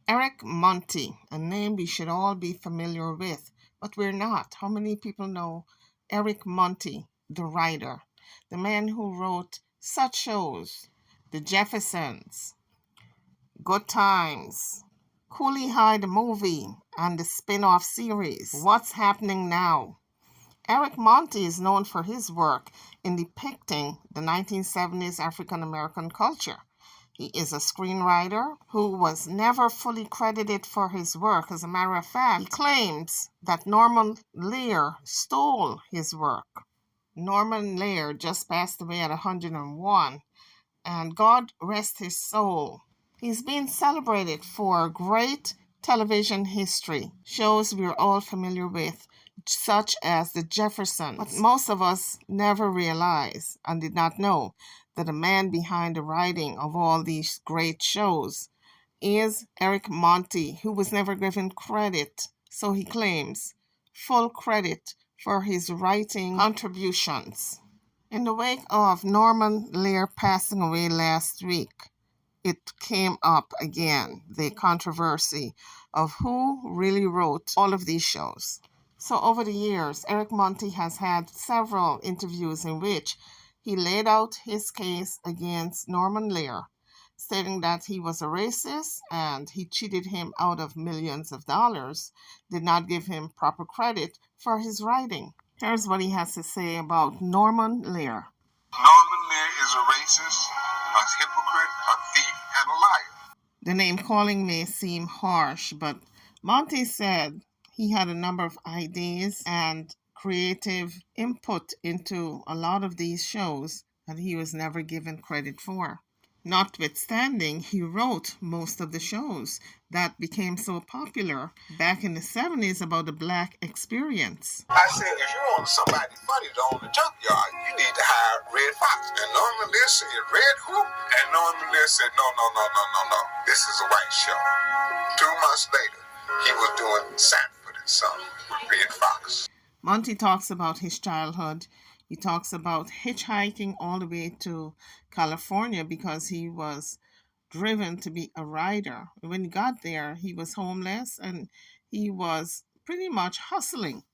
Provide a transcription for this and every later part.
Eric Monty, a name we should all be familiar with, but we're not. How many people know Eric Monty, the writer, the man who wrote such shows, The Jeffersons, Good Times, Coolie High the movie, and the spin-off series, What's Happening Now? Eric Monty is known for his work in depicting the 1970s African American culture. He is a screenwriter who was never fully credited for his work. As a matter of fact, he claims that Norman Lear stole his work. Norman Lear just passed away at 101, and God rest his soul. He's been celebrated for great television history, shows we're all familiar with, such as The Jeffersons. But most of us never realized and did not know that the man behind the writing of all these great shows is Eric Monty, who was never given credit, so he claims, full credit for his writing contributions. In the wake of Norman Lear passing away last week, it came up again, the controversy of who really wrote all of these shows. So over the years, Eric Monty has had several interviews in which he laid out his case against Norman Lear, stating that he was a racist and he cheated him out of millions of dollars, did not give him proper credit for his writing. Here's what he has to say about Norman Lear. Norman Lear is a racist, a hypocrite, a thief, and a liar. The name calling may seem harsh, but Monty said he had a number of ideas and creative input into a lot of these shows that he was never given credit for. Notwithstanding, he wrote most of the shows that became so popular back in the 70s about the Black experience. I said, if you want somebody funny to own the junkyard, you need to hire Red Fox. And Norman Lear said, Red who? And Norman Lear said, no. This is a white show. 2 months later, he was doing Sanford and Son with Red Fox. Monty talks about his childhood. He talks about hitchhiking all the way to California because he was driven to be a writer. When he got there, he was homeless and he was pretty much hustling.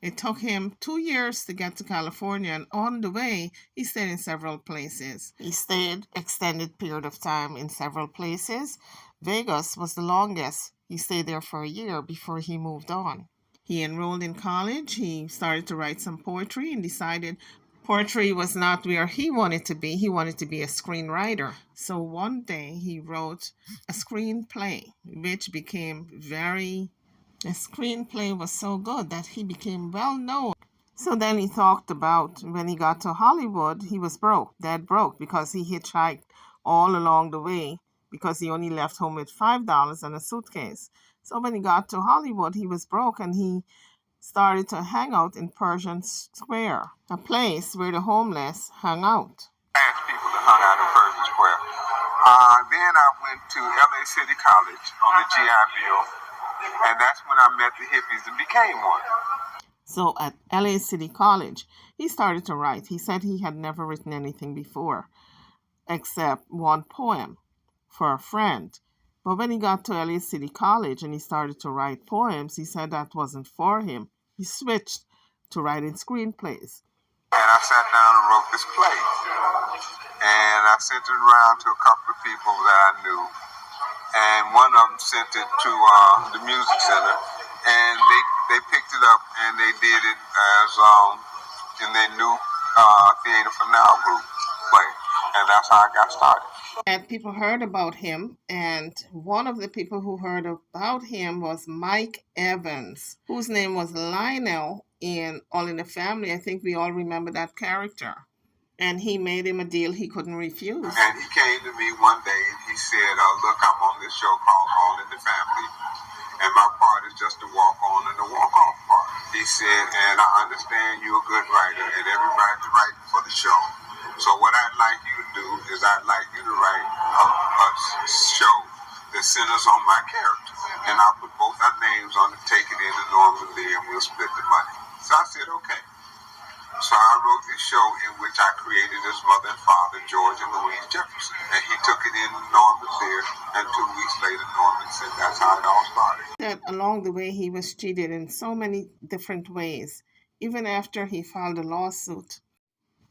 It took him 2 years to get to California, and on the way, he stayed in several places. He stayed extended period of time in several places. Vegas was the longest. He stayed there for a year before he moved on. He enrolled in college. He started to write some poetry and decided poetry was not where he wanted to be. He wanted to be a screenwriter. So one day he wrote a screenplay, which became the screenplay was so good that he became well known. So then he talked about when he got to Hollywood, he was broke, dead broke, because he hitchhiked all along the way because he only left home with $5 and a suitcase. So when he got to Hollywood, he was broke and he started to hang out in Pershing Square, a place where the homeless hung out. Asked people that hung out in Pershing Square. Then I went to LA City College on the GI Bill, and that's when I met the hippies and became one. So at LA City College, he started to write. He said he had never written anything before, except one poem for a friend. But when he got to LA City College and he started to write poems, he said that wasn't for him. He switched to writing screenplays. And I sat down and wrote this play. And I sent it around to a couple of people that I knew. And one of them sent it to the music center. And they picked it up and they did it as in their new Theater for Now group play. And that's how I got started. And people heard about him, and one of the people who heard about him was Mike Evans, whose name was Lionel in All in the Family. I think we all remember that character. And he made him a deal he couldn't refuse. And he came to me one day and he said, look, I'm on this show called All in the Family, and my part is just to walk on and the walk off part. He said, and I understand you're a good writer and everybody's writing for the show. So what I'd like you to do is I'd like you to write a show that centers on my character. And I'll put both our names on it, take it into Norman Lear, and we'll split the money. So I said, okay. So I wrote this show in which I created his mother and father, George and Louise Jefferson. And he took it in Norman Lear, and 2 weeks later, Norman said, that's how it all started. That along the way he was cheated in so many different ways. Even after he filed a lawsuit,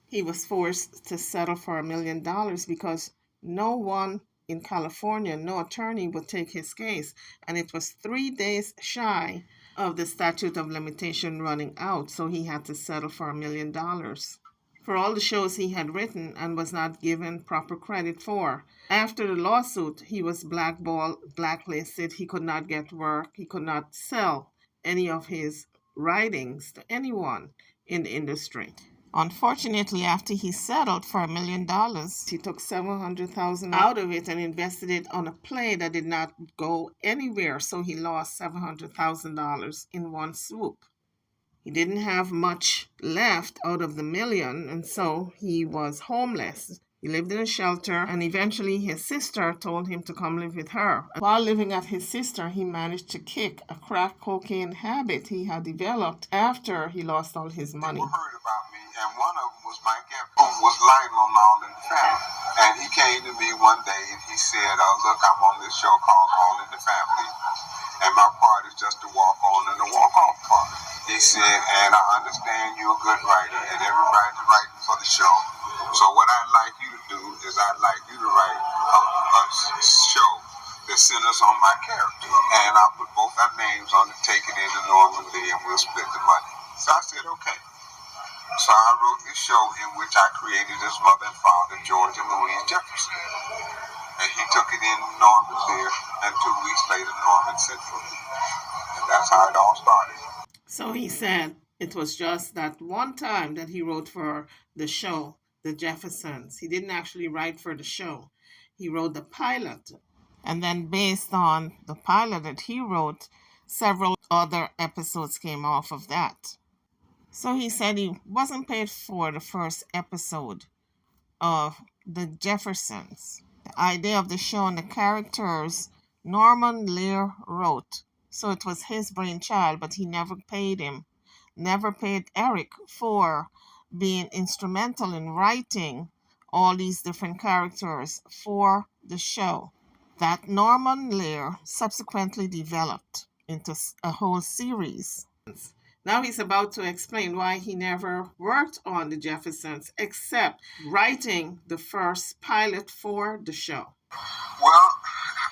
he was forced to settle for $1 million because no one in California, no attorney would take his case. And it was 3 days shy of the statute of limitation running out, so he had to settle for $1 million for all the shows he had written and was not given proper credit for. After the lawsuit, he was blackballed, blacklisted. He could not get work. He could not sell any of his writings to anyone in the industry. Unfortunately, after he settled for $1 million, he took $700,000 out of it and invested it on a play that did not go anywhere. So he lost $700,000 in one swoop. He didn't have much left out of the million, and so he was homeless. He lived in a shelter, and eventually his sister told him to come live with her. While living at his sister, he managed to kick a crack cocaine habit he had developed after he lost all his money. People heard about me, and one of them was Mike Jeffersons, who was lying on All in the Family. And he came to me one day and he said, look, I'm on this show called All in the Family, and my part is just to walk on and a walk off part. He said, and I understand you're a good writer, and everybody's writing for the show. So what I'd like you to do is I'd like you to write a show that centers on my character. And I'll put both our names on it, take it into Norman Lee, and we'll split the money. So I said, okay. So I wrote this show in which I created his mother and father, George and Louise Jefferson. And he took it in Norman there, and 2 weeks later, Norman sent for me. And that's how it all started. So he said it was just that one time that he wrote for the show, The Jeffersons. He didn't actually write for the show. He wrote the pilot. And then based on the pilot that he wrote, several other episodes came off of that. So he said he wasn't paid for the first episode of The Jeffersons. The idea of the show and the characters Norman Lear wrote. So it was his brainchild, but he never paid him, never paid Eric for being instrumental in writing all these different characters for the show. That Norman Lear subsequently developed into a whole series. Now he's about to explain why he never worked on the Jeffersons except writing the first pilot for the show. Well,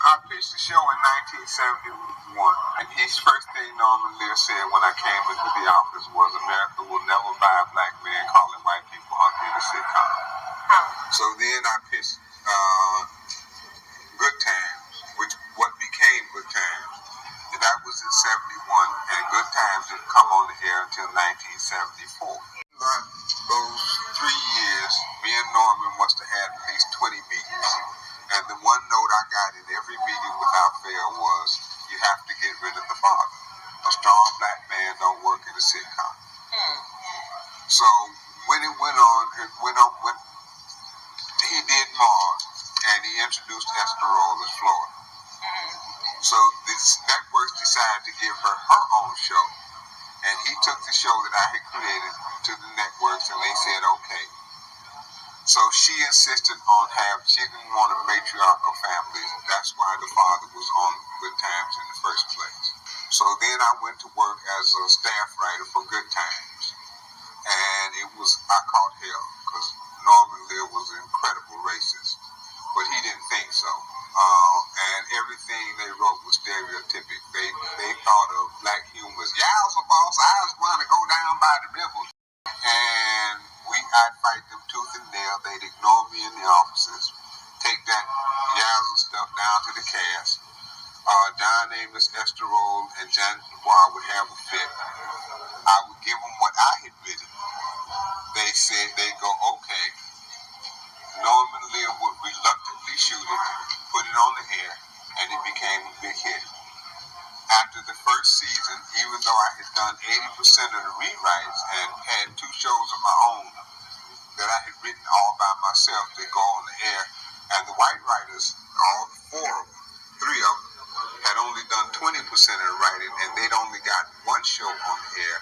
I pitched the show in 1971, and his first thing Norman Lear said when I came into the office was, America will never buy a black man calling white people hungry in a sitcom. So then I pitched Good Times, which what became Good Times. And that was in 71, and Good Times didn't come on the air until 1974. Those 3 years, me and Norman must have had at least 20 meetings. And the one note I got in every meeting without fail was, you have to get rid of the father. A strong black man don't work in a sitcom. So when it went on, when he did Mars, and he introduced Esterol as Florida. So these networks decided to give her her own show. And he took the show that I had created to the networks, and they said, okay. So she insisted on she didn't want a matriarchal family. That's why the father was on Good Times in the first place. So then I went to work as a staff writer for Good Times. And I caught hell, because Norman Lear was an incredible racist. But he didn't think so. And everything they wrote was stereotypic. They thought of black humor as, "Yow's a boss, I was going to go down by the river." And I'd fight them tooth and nail. They'd ignore me in the offices, take that Yazoo stuff down to the cast. Don Amos, Esterol, and Jan Dubois would have a fit. I would give them what I had written. They said they'd go, okay. Norman Lear would reluctantly shoot it, put it on the air, and it became a big hit. After the first season, even though I had done 80% of the rewrites and had 2 shows of my own that I had written all by myself that go on the air, and the white writers, all 4 of them, 3 of them, had only done 20% of the writing, and they'd only got 1 show on the air.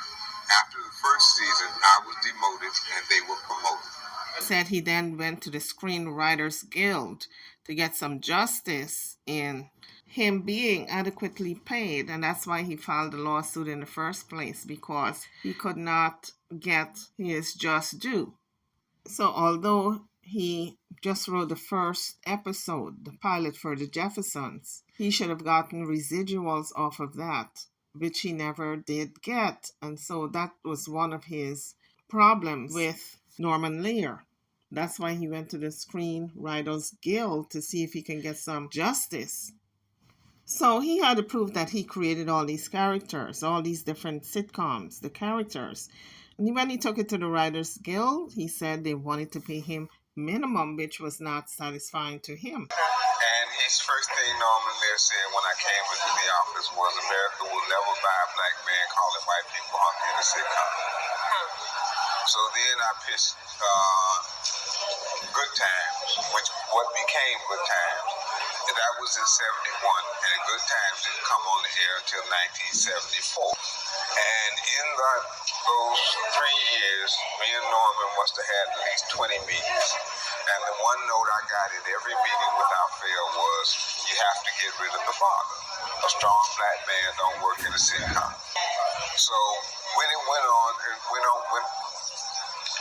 After the first season, I was demoted, and they were promoted. Said he then went to the Screenwriters Guild to get some justice in him being adequately paid, and that's why he filed the lawsuit in the first place, because he could not get his just due. So although he just wrote the first episode, the pilot for the Jeffersons, he should have gotten residuals off of that, which he never did get. And so that was one of his problems with Norman Lear. That's why he went to the Screenwriters Guild to see if he can get some justice. So he had to prove that he created all these characters, all these different sitcoms, the characters. And when he took it to the Writers Guild, he said they wanted to pay him minimum, which was not satisfying to him. And his first thing Norman Lear said when I came into the office was, America will never buy a black man calling white people hunky in a sitcom. So then I pitched Good Times, which what became Good Times. And that was in 71, and Good Times didn't come on the air until 1974. And in those 3 years, me and Norman must have had at least 20 meetings. And the one note I got in every meeting without fail was, you have to get rid of the father. A strong black man don't work in a sitcom. So when it went on, when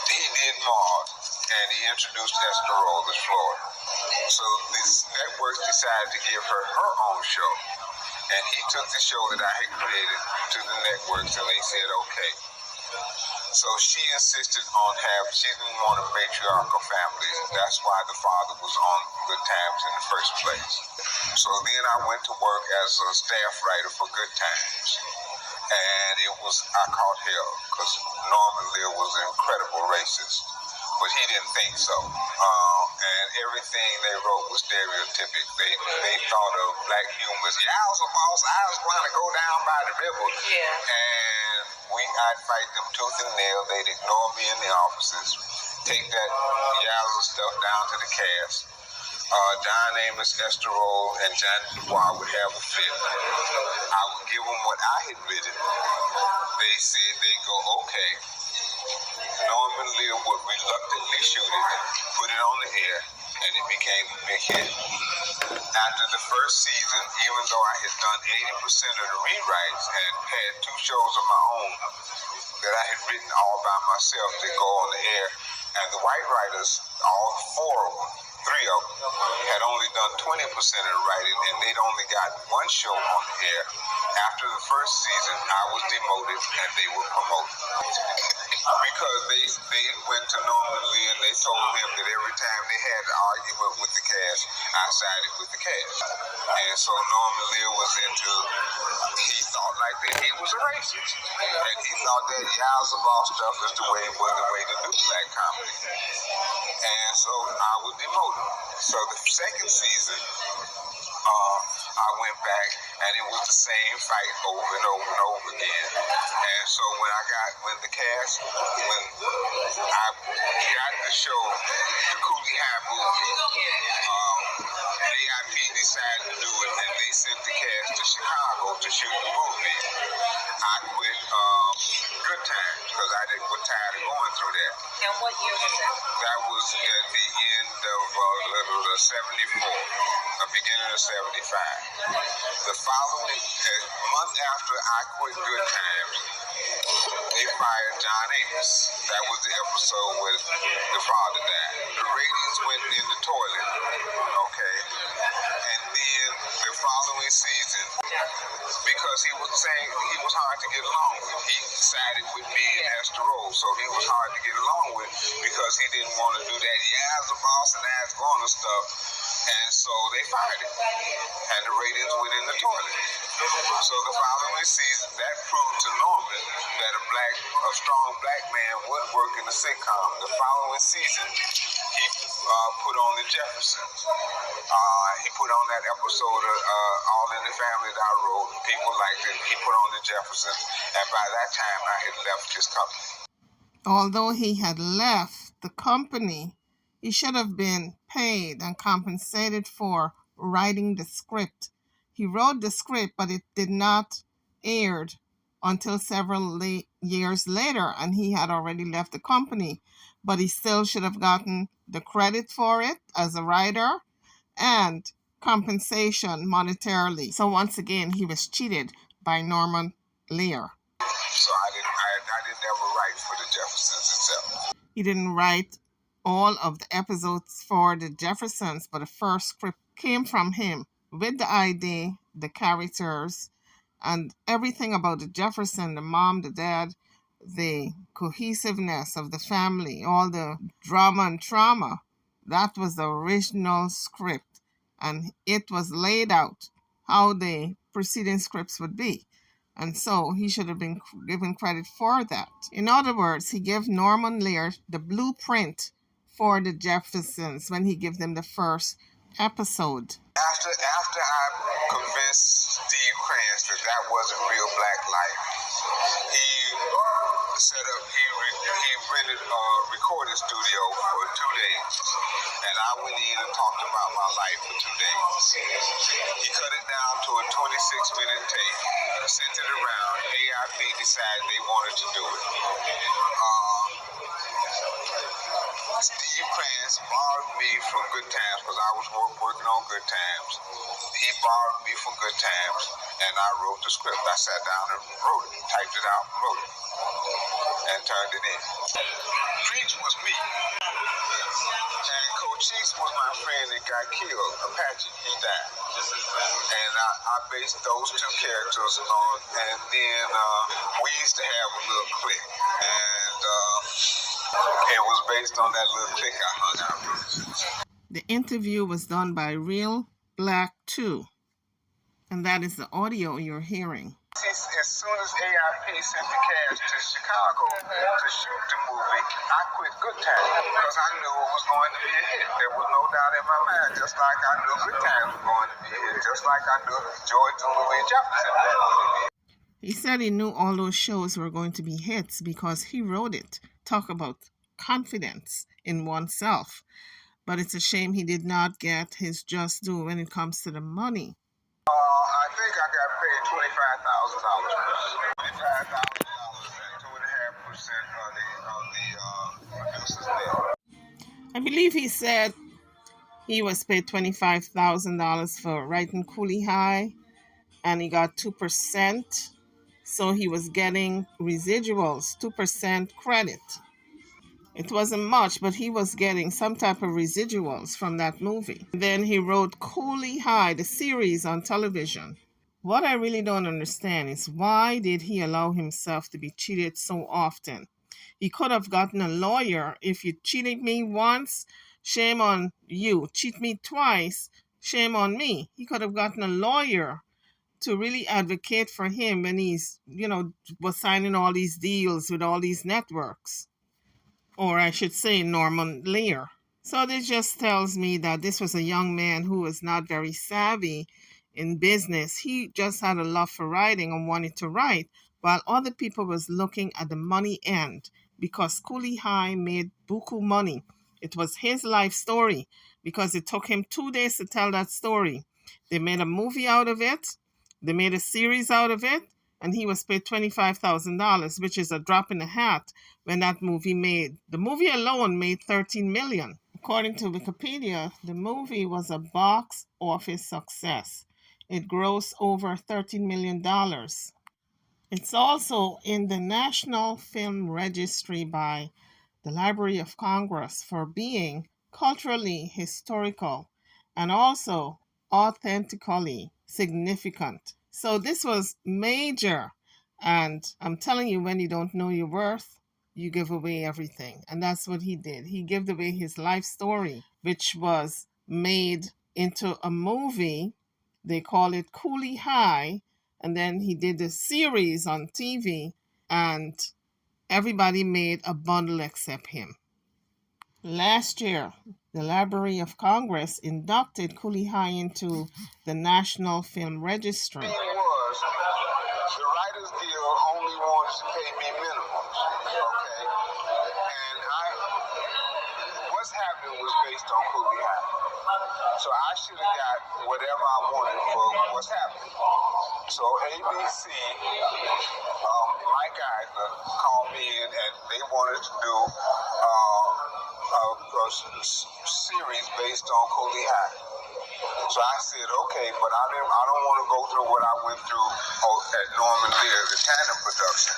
he did Maud, and he introduced Esther Roll as Florida. So this network decided to give her her own show. And he took the show that I had created to the networks, and they said, okay. So she insisted on she didn't want a matriarchal family. That's why the father was on Good Times in the first place. So then I went to work as a staff writer for Good Times. And I caught hell, because Norman Lear was an incredible racist. But he didn't think so. And everything they wrote was stereotypic. They thought of black humor as, yeah, I was a boss, I was going to go down by the river. Yeah. And I'd fight them tooth and nail. They'd ignore me in the offices, take that Yowza stuff down to the cast. Don Amos, Esther Roll, and John Dubois would have a fit. I would give them what I had written. They said, they'd go, okay. Norman Lear would reluctantly shoot it, put it on the air, and it became a big hit. After the first season, even though I had done 80% of the rewrites and had 2 shows of my own that I had written all by myself to go on the air, and the white writers, all 4 of them, 3 of them, had only done 20% of the writing, and they'd only got 1 show on the air. After the first season, I was demoted, and they were promoted. Because they went to Norman Lear and they told him that every time they had an argument with the cast, I sided with the cast. And so Norman Lear he thought like that he was a racist. And he thought that Yowza Boss stuff was the way to do black comedy. And so I was demoted. So the second season, I went back, and it was the same fight over and over and over again. And so when I got the show, the Cooley High movie, AIP decided to do it, and they sent the cast to Chicago to shoot the movie. I quit Good Times because I was tired of going through that. And what year was that? That was at the end of 74, the beginning of 75. The following month after I quit Good Times, they fired John Amos. That was the episode where the father died. The ratings went in the toilet, okay? And then the following season, because he was saying he was hard to get along with, he sided with me and Esther Roll, so he was hard to get along with because he didn't want to do that Yowza Boss and Ass Garner stuff. And so they fired him, and the ratings went in the toilet. So the following season, that proved to Norman that a strong black man would work in a sitcom. The following season, he put on the Jeffersons. He put on that episode of All in the Family that I wrote. People liked it. He put on the Jeffersons, and by that time, I had left his company. Although he had left the company, he should have been paid and compensated for writing the script. He wrote the script, but it did not air until several years later, and he had already left the company. But he still should have gotten the credit for it as a writer and compensation monetarily. So once again, he was cheated by Norman Lear. So I didn't ever write for the Jeffersons itself. He didn't write all of the episodes for the Jeffersons, but the first script came from him with the idea, the characters, and everything about the Jefferson, the mom, the dad, the cohesiveness of the family, all the drama and trauma. That was the original script, and it was laid out how the preceding scripts would be. And so he should have been given credit for that. In other words, he gave Norman Lear the blueprint for the Jeffersons when he gave them the first episode. After I convinced Steve Krantz that wasn't real black life, he rented a recording studio for 2 days, and I went in and talked about my life for 2 days. He cut it down to a 26-minute tape, sent it around. AIP decided they wanted to do it. Steve Krantz borrowed me from Good Times because I was working on Good Times. He borrowed me from Good Times, and I wrote the script. I sat down and wrote it, typed it out, wrote it, and turned it in. Preach was me. And Cochise was my friend that got killed, Apache. He died. And I based those two characters on, and then we used to have a little clique. And it was based on that little clique I hung out with. The interview was done by Real Black 2, and that is the audio you're hearing. As soon as AIP sent the cast to Chicago to shoot the movie, I quit Good Times because I knew it was going to be a hit. There was no doubt in my mind, just like I knew Good Times was going to be a hit, just like I knew George and Louis Jefferson was going to be a hit. He said he knew all those shows were going to be hits because he wrote it. Talk about confidence in oneself. But it's a shame he did not get his just due when it comes to the money. I think I got paid $25,000. $25,000 and 2.5% of the producer's bill. I believe he said he was paid $25,000 for writing Coolie High, and he got 2%. So he was getting residuals, 2% credit. It wasn't much, but he was getting some type of residuals from that movie. Then he wrote Coolie High, the series on television. What I really don't understand is why did he allow himself to be cheated so often? He could have gotten a lawyer. If you cheated me once, shame on you. Cheat me twice, shame on me. He could have gotten a lawyer to really advocate for him when he's, was signing all these deals with all these networks. Or I should say Norman Lear. So this just tells me that this was a young man who was not very savvy in business. He just had a love for writing and wanted to write, while other people was looking at the money end because Coolie High made buku money. It was his life story because it took him 2 days to tell that story. They made a movie out of it. They made a series out of it. And he was paid $25,000, which is a drop in the hat when that movie made. The movie alone made $13 million. According to Wikipedia, the movie was a box office success. It grossed over $13 million. It's also in the National Film Registry by the Library of Congress for being culturally historical and also authentically significant. So this was major, and I'm telling you, when you don't know your worth, you give away everything. And that's what he did. He gave away his life story, which was made into a movie. They call it Coolie High, and then he did a series on TV, and everybody made a bundle except him. Last year, the Library of Congress inducted Coolie High into the National Film Registry. The Writers Guild only wanted to pay me minimum, okay? And what's happening was based on Coolie High. So I should have got whatever I wanted for what's happening. So ABC, Mike Eisner called me in and they wanted to do a series based on Coolie High. So I said, okay, but I don't want to go through what I went through at Norman Lear's, the tandem production.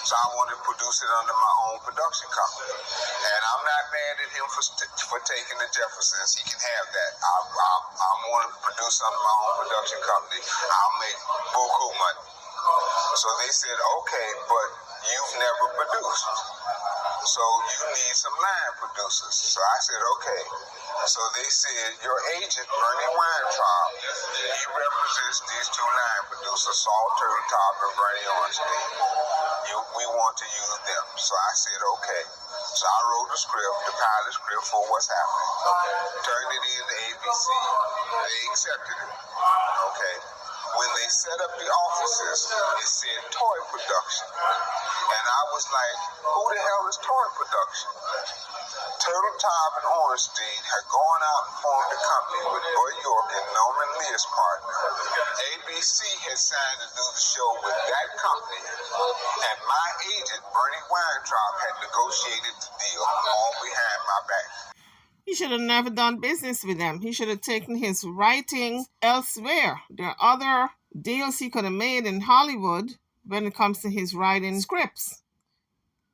So I want to produce it under my own production company. And I'm not mad at him for taking the Jeffersons. He can have that. I want to produce under my own production company. I'll make buku money. So they said, okay, but you've never produced. So you need some line producers. So I said, okay. So they said, your agent, Bernie Weintraub, he represents these two line producers, Saul Turtletop and Bernie Ornstein. We want to use them. So I said, okay. So I wrote the script, the pilot script for what's happening. Turned it in to ABC. They accepted it. Okay. When they set up the offices, it said toy production. And I was like, who the hell is toy production? Turtletop and Ornstein had gone out and formed a company with Bud York and Norman Lear's partner. ABC had signed to do the show with that company, and my agent, Bernie Weintraub, had negotiated the deal all behind my back. He should have never done business with them. He should have taken his writing elsewhere. There are other deals he could have made in Hollywood when it comes to his writing scripts.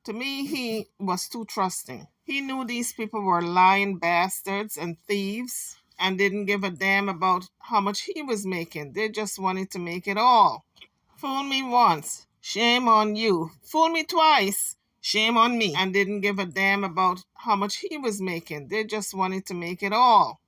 To me, he was too trusting. He knew these people were lying bastards and thieves and didn't give a damn about how much he was making. They just wanted to make it all. Fool me once, shame on you. Fool me twice, shame on me. And didn't give a damn about how much he was making. They just wanted to make it all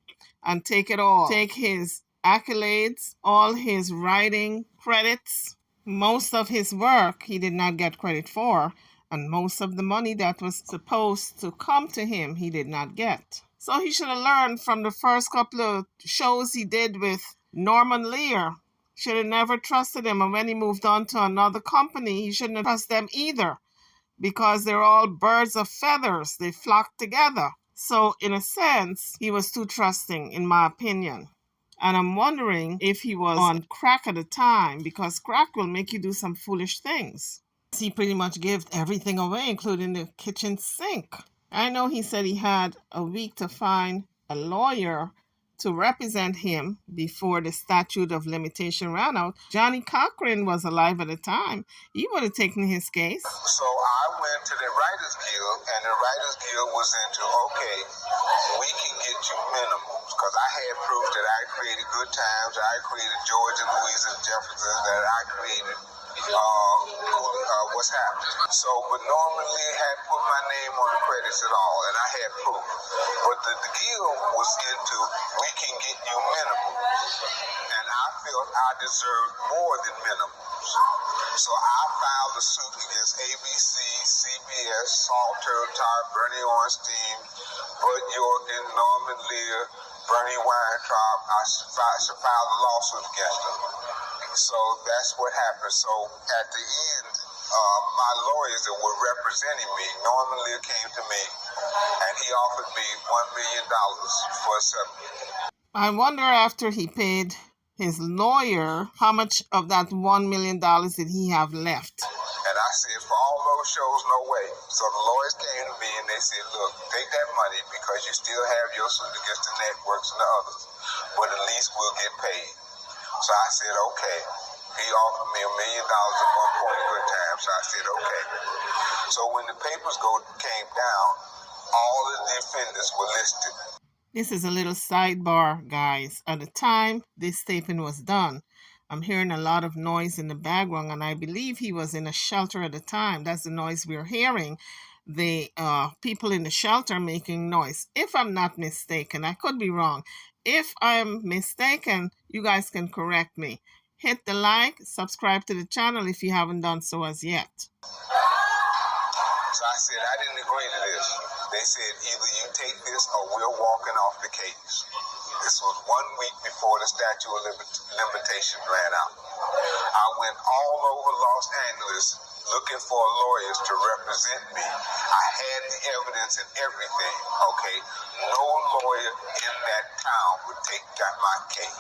and take it all. Take his accolades, all his writing credits. Most of his work he did not get credit for. And most of the money that was supposed to come to him, he did not get. So he should have learned from the first couple of shows he did with Norman Lear. Should have never trusted him. And when he moved on to another company, he shouldn't have trusted them either. Because they're all birds of feathers. They flock together. So in a sense, he was too trusting, in my opinion. And I'm wondering if he was on crack at the time, because crack will make you do some foolish things. He pretty much gave everything away, including the kitchen sink. I know he said he had a week to find a lawyer to represent him before the statute of limitation ran out. Johnny Cochran was alive at the time. He would have taken his case. So I went to the Writers Guild, and the Writers Guild was into, okay, we can get you minimums. Because I had proof that I created Good Times, I created George and Louise and Jeffersons, that I created what's happening. So, but Norman Lear hadn't put my name on the credits at all, and I had proof. But the guild was into, we can get you minimums. And I felt I deserved more than minimums. So I filed a suit against ABC, CBS, Saul Turtletop, Bernie Ornstein, Bud York, and Norman Lear, Bernie Weintraub. I filed a lawsuit against them. So that's what happened. So at the end, my lawyers that were representing me, Norman Lear came to me, and he offered me $1 million for a settlement. I wonder, after he paid his lawyer, how much of that $1 million did he have left? And I said, for all those shows, no way. So the lawyers came to me and they said, look, take that money because you still have your suit against the networks and the others, but at least we'll get paid. So I said, okay. He offered me $1 million at one point in Good Times. So I said, okay. So when the papers came down, all the defendants were listed. This is a little sidebar, guys. At the time this taping was done, I'm hearing a lot of noise in the background, and I believe he was in a shelter at the time. That's the noise we're hearing. The people in the shelter making noise. If I'm not mistaken, I could be wrong. If I'm mistaken, you guys can correct me. Hit the like, subscribe to the channel if you haven't done so as yet. So I said, I didn't agree to this. They said, either you take this or we're walking off the case. This was 1 week before the statute of limitation ran out. I went all over Los Angeles looking for lawyers to represent me. I had the evidence and everything, okay? No lawyer in that town would take my case.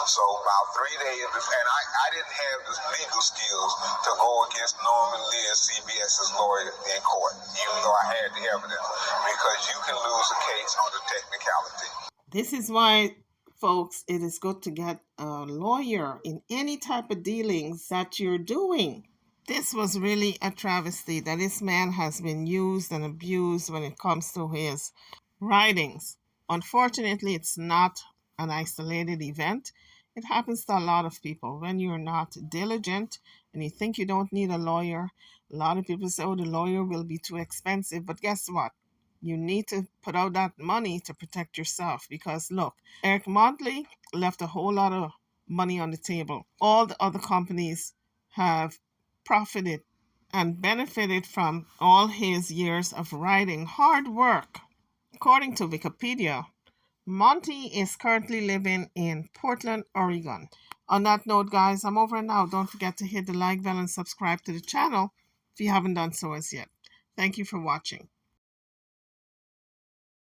So about 3 days, and I didn't have the legal skills to go against Norman Lear, CBS's lawyer, in court, even though I had the evidence, because you can lose a case on the technicality. This is why folks, it is good to get a lawyer in any type of dealings that you're doing. This was really a travesty that this man has been used and abused when it comes to his writings. Unfortunately, it's not an isolated event. It happens to a lot of people. When you're not diligent and you think you don't need a lawyer, a lot of people say, oh, the lawyer will be too expensive. But guess what? You need to put out that money to protect yourself because look, Eric Montley left a whole lot of money on the table. All the other companies have profited and benefited from all his years of writing, hard work. According to Wikipedia, Monty is currently living in Portland, Oregon. On that note, guys, I'm over now. Don't forget to hit the like bell and subscribe to the channel if you haven't done so as yet. Thank you for watching.